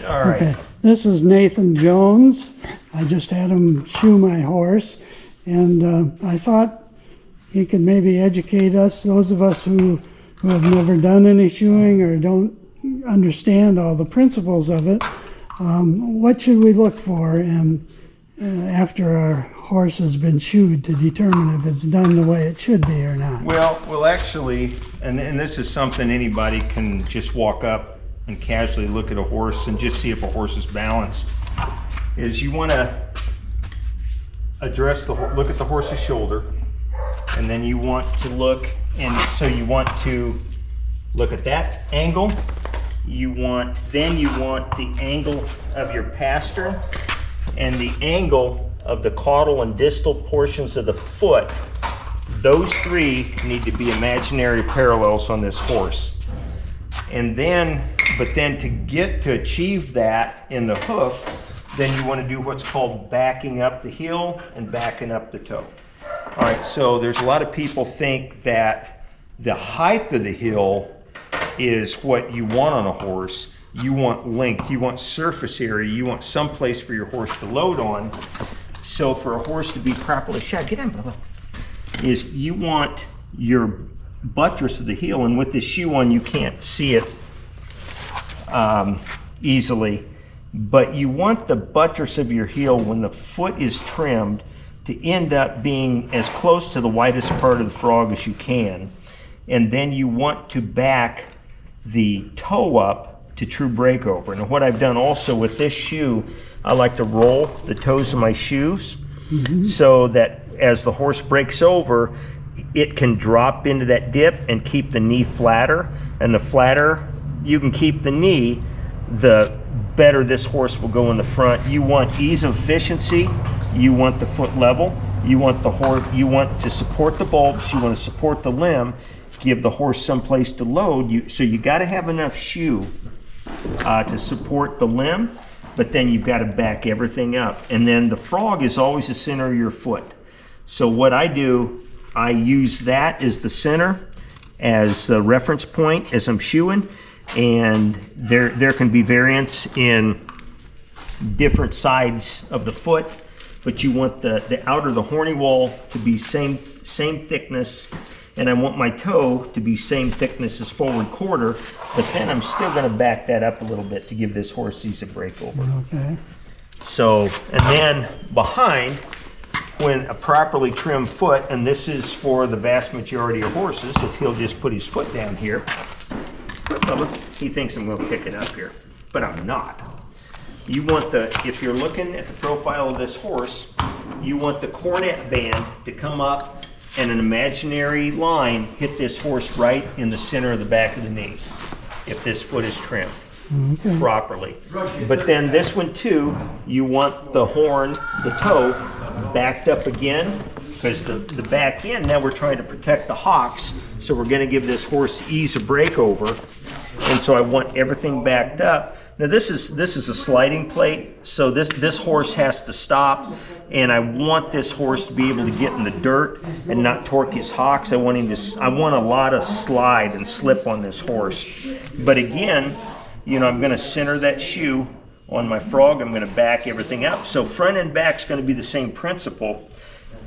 All right. Okay, this is Nathan Jones. I just had him shoe my horse, and I thought he could maybe educate us, those of us who have never done any shoeing or don't understand all the principles of it. What should we look for after our horse has been shoed to determine if it's done the way it should be or not? Well, actually, and this is something anybody can just walk up and casually look at a horse and just see if a horse is balanced, is you want to look at the horse's shoulder, and then you want to look, and so you want to look at that angle. Then you want the angle of your pastern and the angle of the caudal and distal portions of the foot. Those three need to be imaginary parallels on this horse. And then, to achieve that in the hoof, then you want to do what's called backing up the heel and backing up the toe. All right, so there's a lot of people think that the height of the heel is what you want on a horse. You want length, you want surface area, you want some place for your horse to load on. So for a horse to be properly shod, get in, Bubba, is you want your buttress of the heel, and with this shoe on you can't see it easily, but you want the buttress of your heel when the foot is trimmed to end up being as close to the widest part of the frog as you can. And then you want to back the toe up to true breakover. And what I've done also with this shoe, I like to roll the toes of my shoes so that as the horse breaks over, it can drop into that dip and keep the knee flatter. And the flatter you can keep the knee, the better this horse will go in the front. You want ease of efficiency, you want the foot level, you want the horse, you want to support the bulbs, you want to support the limb, give the horse some place to load. So you got to have enough shoe to support the limb, but then you've got to back everything up. And then the frog is always the center of your foot. So what I do, I use that as the center, as the reference point as I'm shoeing, and there can be variance in different sides of the foot, but you want the outer, the horny wall to be same thickness, and I want my toe to be same thickness as forward quarter, but then I'm still going to back that up a little bit to give this horse ease of breakover. Okay. So, and then behind, when a properly trimmed foot, and this is for the vast majority of horses, if he'll just put his foot down here, he thinks I'm going to pick it up here, but I'm not. You want if you're looking at the profile of this horse, you want the cornet band to come up and an imaginary line hit this horse right in the center of the back of the knee, if this foot is trimmed properly. But then this one too, you want the horn, the toe, backed up again, because the back end, now we're trying to protect the hocks, so we're going to give this horse ease of breakover, and so I want everything backed up. Now this is a sliding plate, so this horse has to stop, and I want this horse to be able to get in the dirt and not torque his hocks. I want a lot of slide and slip on this horse. But again, you know, I'm going to center that shoe on my frog. I'm going to back everything up. So front and back is going to be the same principle.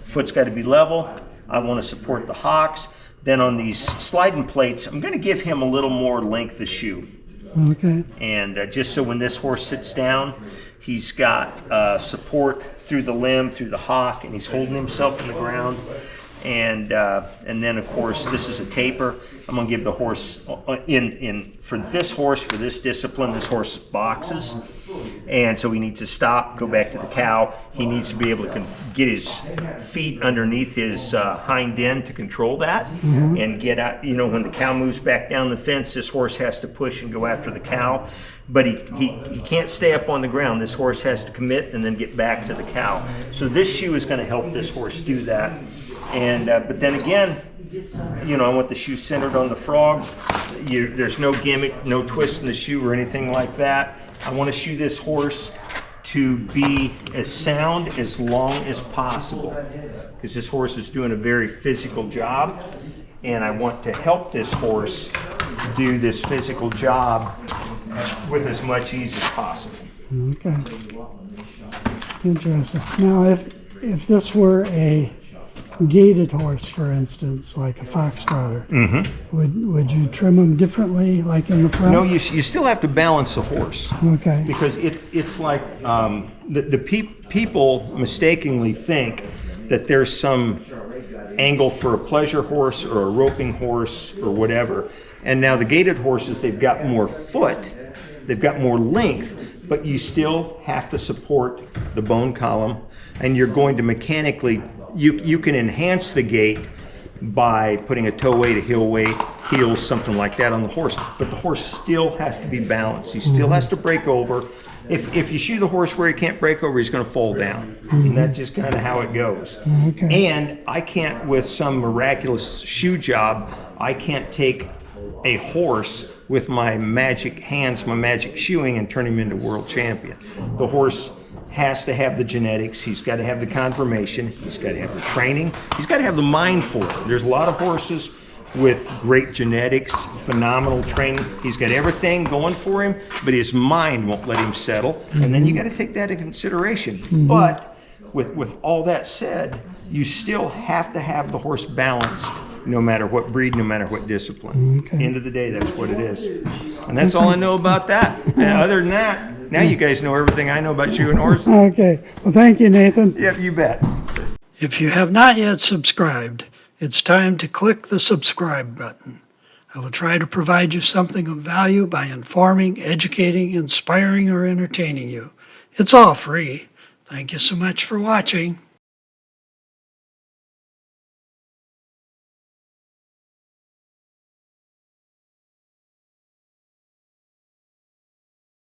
Foot's got to be level. I want to support the hocks. Then on these sliding plates, I'm going to give him a little more length of shoe. Okay. And just so when this horse sits down, he's got support through the limb, through the hock, and he's holding himself in the ground. And then of course this is a taper. I'm going to give the horse for this discipline, this horse boxes, and so he needs to stop, go back to the cow. He needs to be able to get his feet underneath his hind end to control that and get out. You know, when the cow moves back down the fence, this horse has to push and go after the cow, but he can't stay up on the ground. This horse has to commit and then get back to the cow. So this shoe is going to help this horse do that. And but then again, you know, I want the shoe centered on the frog. There's no gimmick, no twist in the shoe or anything like that. I want to shoe this horse to be as sound as long as possible, because this horse is doing a very physical job, and I want to help this horse do this physical job with as much ease as possible. Okay. Interesting. Now, if this were a gaited horse, for instance, like a foxtrotter, would you trim them differently, like in the front? No, you still have to balance the horse. Okay. Because it's like people mistakenly think that there's some angle for a pleasure horse or a roping horse or whatever. And now the gaited horses, they've got more foot, they've got more length, but you still have to support the bone column, and you're going to mechanically, you can enhance the gait by putting a toe weight, a heel weight, heels, something like that on the horse. But the horse still has to be balanced. He still has to break over. If you shoe the horse where he can't break over, he's going to fall down. And that's just kind of how it goes. Okay. And I can't, with some miraculous shoe job, I can't take a horse with my magic hands, my magic shoeing, and turn him into world champion. The horse has to have the genetics, he's got to have the conformation, he's got to have the training, he's got to have the mind for it. There's a lot of horses with great genetics, phenomenal training. He's got everything going for him, but his mind won't let him settle. And then you got to take that into consideration. But with all that said, you still have to have the horse balanced, no matter what breed, no matter what discipline. Okay. End of the day, that's what it is. And that's all I know about that. And other than that, now you guys know everything I know about shoeing horses. Okay. Well, thank you, Nathan. Yep, you bet. If you have not yet subscribed, it's time to click the subscribe button. I will try to provide you something of value by informing, educating, inspiring, or entertaining you. It's all free. Thank you so much for watching.